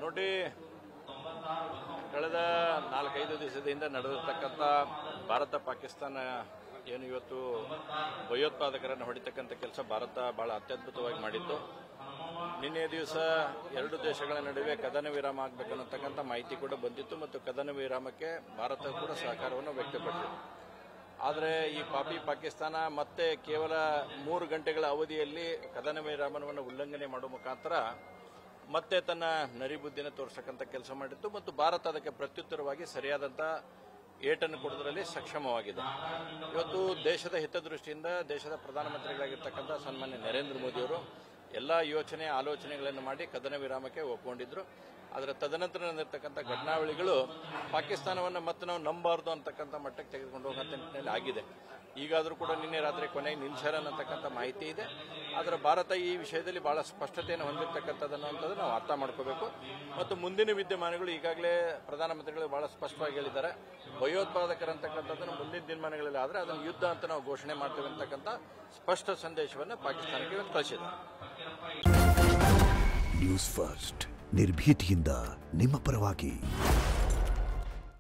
ನೋಡಿ, ಕಳೆದ 4-5 ದಿವಸದಿಂದ ನಡೆದಿರ್ತಕ್ಕಂಥ ಭಾರತ ಪಾಕಿಸ್ತಾನ ಏನು ಇವತ್ತು ಭಯೋತ್ಪಾದಕರನ್ನು ಹೊಡಿತಕ್ಕಂಥ ಕೆಲಸ ಭಾರತ ಬಹಳ ಅತ್ಯದ್ಭುತವಾಗಿ ಮಾಡಿತ್ತು. ನಿನ್ನೆ ದಿವಸ ಎರಡು ದೇಶಗಳ ನಡುವೆ ಕದನ ವಿರಾಮ ಆಗಬೇಕನ್ನತಕ್ಕಂಥ ಮಾಹಿತಿ ಕೂಡ ಬಂದಿತ್ತು ಮತ್ತು ಕದನ ವಿರಾಮಕ್ಕೆ ಭಾರತ ಕೂಡ ಸಹಕಾರವನ್ನು ವ್ಯಕ್ತಪಡಿಸಿತು. ಆದರೆ ಈ ಪಾಕಿಸ್ತಾನ ಮತ್ತೆ ಕೇವಲ 3 ಗಂಟೆಗಳ ಅವಧಿಯಲ್ಲಿ ಕದನ ವಿರಾಮವನ್ನು ಉಲ್ಲಂಘನೆ ಮಾಡುವ ಮುಖಾಂತರ ಮತ್ತೆ ತನ್ನ ನರಿಬುದ್ಧಿನ ತೋರಿಸತಕ್ಕಂಥ ಕೆಲಸ ಮಾಡಿತ್ತು ಮತ್ತು ಭಾರತ ಅದಕ್ಕೆ ಪ್ರತ್ಯುತ್ತರವಾಗಿ ಸರಿಯಾದಂಥ ಏಟನ್ನು ಕೊಡುವುದರಲ್ಲಿ ಸಕ್ಷಮವಾಗಿದೆ. ಇವತ್ತು ದೇಶದ ಹಿತದೃಷ್ಟಿಯಿಂದ ದೇಶದ ಪ್ರಧಾನಮಂತ್ರಿಗಳಾಗಿರ್ತಕ್ಕಂಥ ಸನ್ಮಾನ್ಯ ನರೇಂದ್ರ ಮೋದಿಯವರು ಎಲ್ಲ ಯೋಚನೆ ಆಲೋಚನೆಗಳನ್ನು ಮಾಡಿ ಕದನ ವಿರಾಮಕ್ಕೆ ಒಪ್ಪಿಕೊಂಡಿದ್ರು. ಆದರೆ ತದನಂತರ ನಡೆದಿರ್ತಕ್ಕಂಥ ಘಟನಾವಳಿಗಳು ಪಾಕಿಸ್ತಾನವನ್ನು ಮತ್ತೆ ನಾವು ನಂಬಾರ್ದು ಅಂತಕ್ಕಂಥ ಮಟ್ಟಕ್ಕೆ ತೆಗೆದುಕೊಂಡು ಹೋಗುವಂಥ ನಿಟ್ಟಿನಲ್ಲಿ ಆಗಿದೆ. ಈಗಾದರೂ ಕೂಡ ನಿನ್ನೆ ರಾತ್ರಿ ಕೊನೆಗೆ ನಿಲ್ಸಾರ ಅನ್ನತಕ್ಕಂಥ ಮಾಹಿತಿ ಇದೆ. ಆದರೆ ಭಾರತ ಈ ವಿಷಯದಲ್ಲಿ ಬಹಳ ಸ್ಪಷ್ಟತೆಯನ್ನು ಹೊಂದಿರತಕ್ಕಂಥದ್ದನ್ನು ನಾವು ಅರ್ಥ ಮಾಡ್ಕೋಬೇಕು ಮತ್ತು ಮುಂದಿನ ವಿದ್ಯಮಾನಗಳು ಈಗಾಗಲೇ ಪ್ರಧಾನಮಂತ್ರಿಗಳು ಬಹಳ ಸ್ಪಷ್ಟವಾಗಿ ಹೇಳಿದ್ದಾರೆ. ಭಯೋತ್ಪಾದಕರಂತಕ್ಕಂಥದ್ದನ್ನು ಮುಂದಿನ ದಿನಮಾನಗಳಲ್ಲಿ ಆದರೆ ಅದನ್ನು ಯುದ್ಧ ಅಂತ ನಾವು ಘೋಷಣೆ ಮಾಡ್ತೇವೆ ಅಂತಕ್ಕಂಥ ಸ್ಪಷ್ಟ ಸಂದೇಶವನ್ನು ಪಾಕಿಸ್ತಾನಕ್ಕೆ ಕಳಿಸಿದ್ದಾರೆ. ನ್ಯೂಸ್ ಫಸ್ಟ್ ನಿರ್ಭೀತಿಯಿಂದ ನಿಮ್ಮ ಪರವಾಗಿ.